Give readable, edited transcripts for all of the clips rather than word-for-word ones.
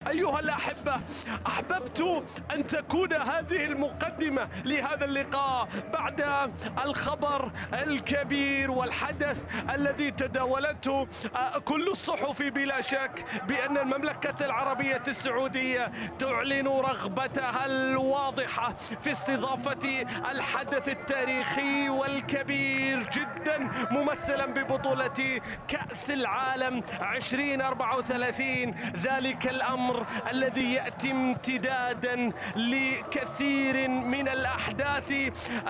أيها الأحبة، أحببت أن تكون هذه المقدمة لهذا اللقاء بعد الخبر الكبير والحدث الذي تداولته كل الصحف بلا شك بأن المملكة العربية السعودية تعلن رغبتها الواضحة في استضافة الحدث التاريخي والكبير جدا ممثلا ببطولة كأس العالم 2034. ذلك الأمر الذي يأتي امتدادا لكثير من الأحداث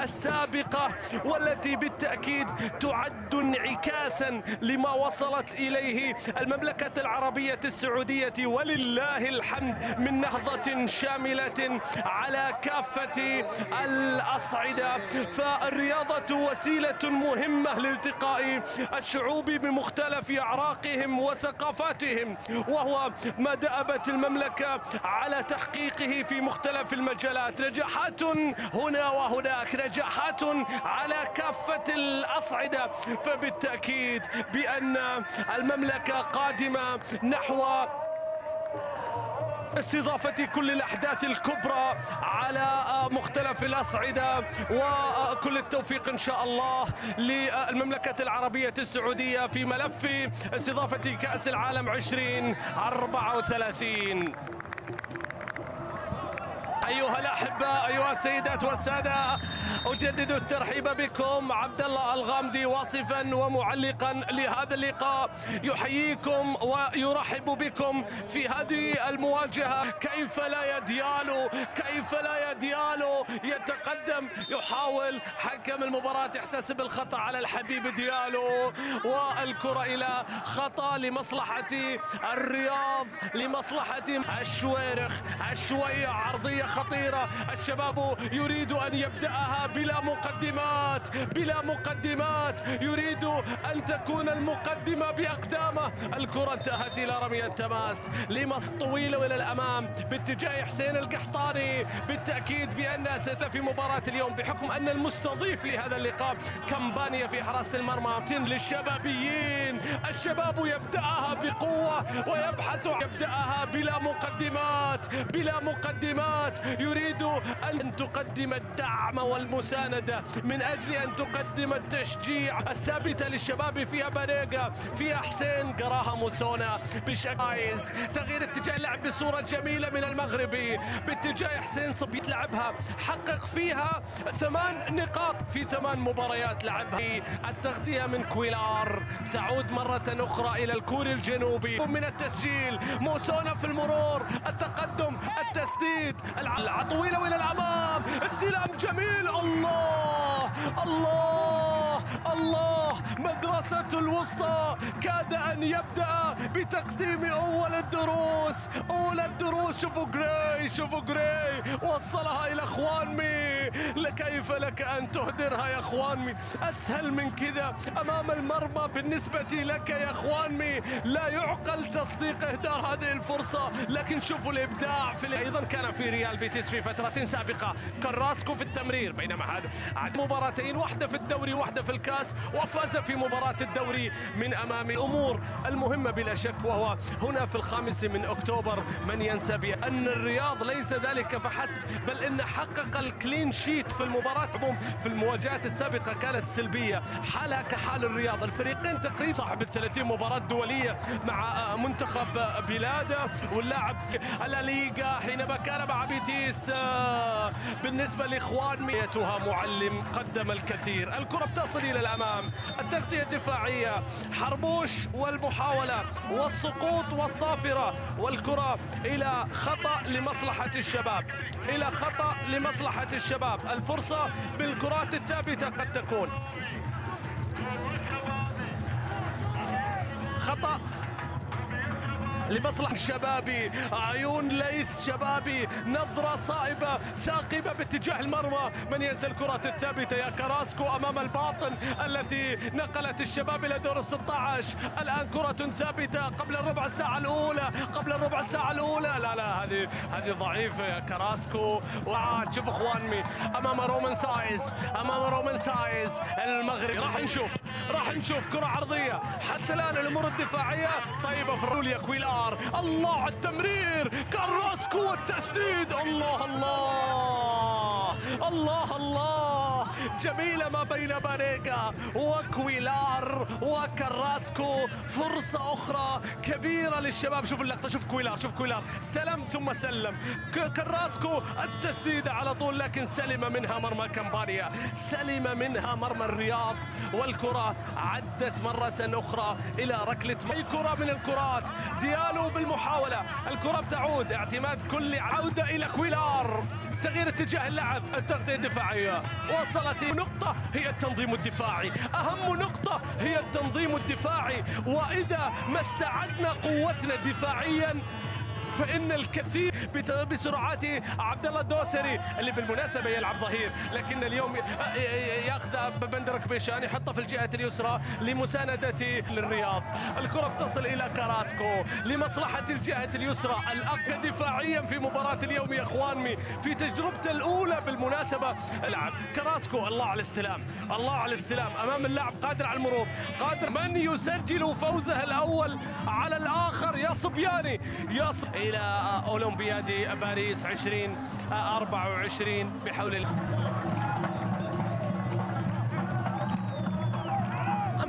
السابقة والتي بالتأكيد تعد انعكاسا لما وصلت إليه المملكة العربية السعودية ولله الحمد من نهضة شاملة على كافة الأصعدة. فالرياضة وسيلة مهمة لالتقاء الشعوب بمختلف أعراقهم وثقافاتهم، وهو ما دأبت المملكة على تحقيقه في مختلف المجالات. نجاحات هنا وهناك، نجاحات على كافة الأصعدة، فبالتأكيد بأن المملكة قادمة نحو استضافة كل الأحداث الكبرى على مختلف الأصعدة، وكل التوفيق إن شاء الله للمملكة العربية السعودية في ملف استضافة كأس العالم 2034. أيها الأحبة، أيها السيدات والسادة، أجدد الترحيب بكم. عبد الله الغامدي واصفا ومعلقا لهذا اللقاء يحييكم ويرحب بكم في هذه المواجهة. كيف لا يا ديالو، كيف لا يا ديالو يتقدم، يحاول حكم المباراة يحتسب الخطأ على الحبيب ديالو، والكرة إلى خطأ لمصلحة الرياض، لمصلحة الشويرخ. الشوية عرضية خطيرة، الشباب يريد أن يبدأها بلا مقدمات، بلا مقدمات، يريد أن تكون المقدمة بأقدامه. الكرة انتهت إلى رمي التماس طويلة إلى الأمام باتجاه حسين القحطاني. بالتأكيد بأن ستفي مباراة اليوم بحكم أن المستضيف لهذا اللقاء كمبانيا في حراسة المرمى. للشبابيين، الشباب يبدأها بقوة ويبحث يبدأها بلا مقدمات، بلا مقدمات، يريد أن تقدم الدعم والمساندة من أجل أن تقدم التشجيع الثابت للشباب. فيها بانيجا، فيها حسين، قراها موسونا بشكل عايز تغيير اتجاه اللعب بصورة جميلة من المغربي باتجاه حسين صبي لعبها، حقق فيها 8 نقاط في 8 مباريات لعبها. التغطية من كويلار تعود مرة أخرى إلى الكوري الجنوبي من التسجيل. موسونا في المرور، التقدم، التسديد، العطويلة وإلى الأمام، استلام جميل. الله الله الله، مدرسة الوسطى كاد أن يبدأ بتقديم أول الدروس، أول الدروس. شوفوا جراي، شوفوا جراي وصلها إلى خوانمي. كيف لك أن تهدرها يا خوانمي؟ أسهل من كذا أمام المرمى بالنسبة لك يا خوانمي. لا يعقل تصديق إهدار هذه الفرصة، لكن شوفوا الإبداع أيضا كان في ريال بيتيس في فترة سابقة. كراسكو في التمرير، بينما هذا عاد مباراتين، واحدة في الدوري واحدة في الكاس، وفاز في مباراة الدوري من أمام الأمور المهمة بلا شك. وهو هنا في 5 من أكتوبر، من ينسى بأن الرياض ليس ذلك فحسب، بل إن حقق الكلين شيت في المباراة. في المواجهات السابقة كانت سلبية، حالها كحال الرياض. الفريقين تقريبا صاحب 30 مباراة دولية مع منتخب بلاده، واللاعب الليغا حينما كان مع بيتيس. بالنسبة لإخوان ميتها معلم قدم الكثير. الكرة بتصل إلى الأمام، التغطية الدفاعية، حربوش والمحاولة والسقوط والصافرة، والكرة إلى خطأ لمصلحة الشباب، إلى خطأ لمصلحة الشباب. الفرصة بالكرات الثابتة قد تكون خطأ لمصلحة شبابي. عيون ليث شبابي، نظرة صائبة ثاقبة باتجاه المرمى. من ينسى الكرات الثابتة يا كراسكو أمام الباطن التي نقلت الشباب إلى دور ال16. الآن كرة ثابتة قبل الربع ساعة الأولى، قبل الربع ساعة الأولى. لا هذه ضعيفة يا كراسكو. شوف اخواني امام رومان سايز، امام رومان سايز المغرب. راح نشوف راح نشوف كرة عرضية. حتى الآن الأمور الدفاعية طيبة في الروليا. كويلار، الله على التمرير، كاراسكو والتسديد، الله الله الله الله، جميلة ما بين باريجا وكويلار وكاراسكو. فرصة أخرى كبيرة للشباب. شوف اللقطة، شوف كويلار، شوف كويلار استلم ثم سلم. كاراسكو التسديدة على طول، لكن سلم منها مرمى كامبانيا، سلم منها مرمى الرياض، والكرة عدت مرة أخرى إلى ركلة. أي كرة من الكرات، ديالو بالمحاولة، الكرة بتعود، اعتماد كلي، عودة إلى كويلار، تغيير اتجاه اللعب، التغطية الدفاعية وصلت. نقطة هي التنظيم الدفاعي، أهم نقطة هي التنظيم الدفاعي، وإذا ما استعدنا قوتنا دفاعيا فإن الكثير بسرعات عبد الله الدوسري اللي بالمناسبة يلعب ظهير، لكن اليوم ياخذ بندرك بيشان يحطه في الجهة اليسرى لمساندة للرياض. الكرة بتصل إلى كاراسكو لمصلحة الجهة اليسرى، الأقوى دفاعيا في مباراة اليوم يا إخواني في تجربته الأولى بالمناسبة. اللاعب كاراسكو، الله على الاستلام، الله على الاستلام أمام اللاعب، قادر على المرور، قادر من يسجل فوزه الأول على الآخر يا صبياني، يا إلى أولمبياد باريس 2024 بحول الله.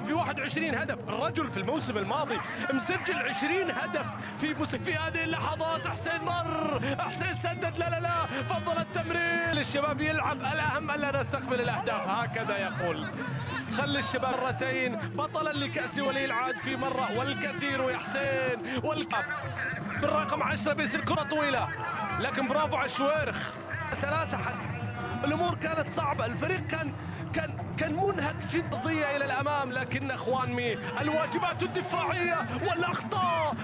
في 21 هدف، الرجل في الموسم الماضي مسجل 20 هدف في هذه اللحظات. حسين مر، حسين سدد، لا فضل التمرير للشباب يلعب، الأهم ألا نستقبل الأهداف، هكذا يقول. خلي الشباب مرتين، بطلا لكأس ولي العهد في مرة، والكثير يا حسين، والكاب بالرقم 10 بيصير كرة طويلة، لكن برافو على الشويرخ. 3-1 الامور كانت صعبه، الفريق كان منهك جدا الى الامام، لكن اخواني الواجبات الدفاعيه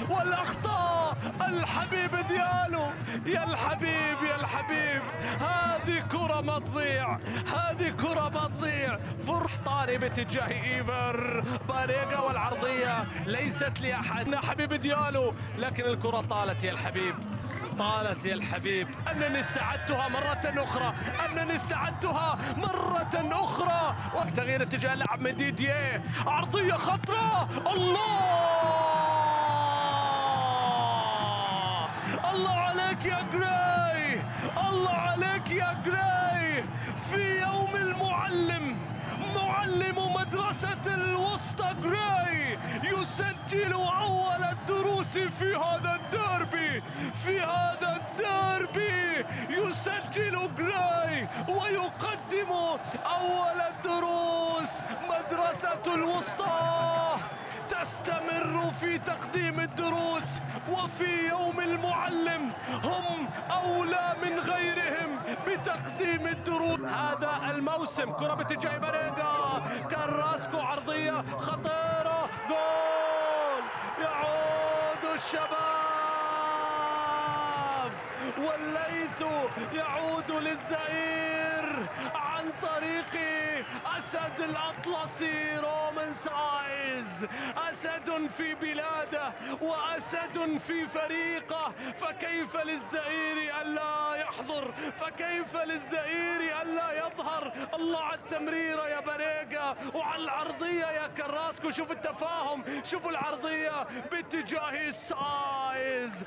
والاخطاء الحبيب ديالو، يا الحبيب يا الحبيب، هذه كره ما تضيع، هذه كره ما تضيع. فرح طاري باتجاه ايفر باريجا، والعرضيه ليست لاحد، حبيب ديالو، لكن الكره طالت يا الحبيب، طالت يا الحبيب. أنني استعدتها مرة أخرى، أنني استعدتها مرة أخرى. وقت تغيير اتجاه اللعب من ديديه، عرضية خطرة، الله عليك يا جراي، الله عليك يا جراي. في يوم المعلم، معلم مدرسة الوسطى جراي يسجل أول الدروس في هذا الديربي، في هذا الديربي يسجل جراي ويقدم أول الدروس. مدرسة الوسطى تستمر في تقديم الدروس، وفي يوم المعلم هم أولى من غيرهم بتقديم الدروس. هذا الموسم كرة باتجاه باريجا، كاراسكو عرضية خطيرة، جول، يعود الشباب، والليث يعود للزئير عن طريق أسد الأطلسي رومان سايز. أسد في بلاده وأسد في فريقه، فكيف للزئير ألا يحضر، فكيف للزئير ألا يظهر. الله على التمريرة يا باريجا، وعلى العرضية يا كاراسكو، شوف التفاهم، شوفوا العرضية باتجاه سايز.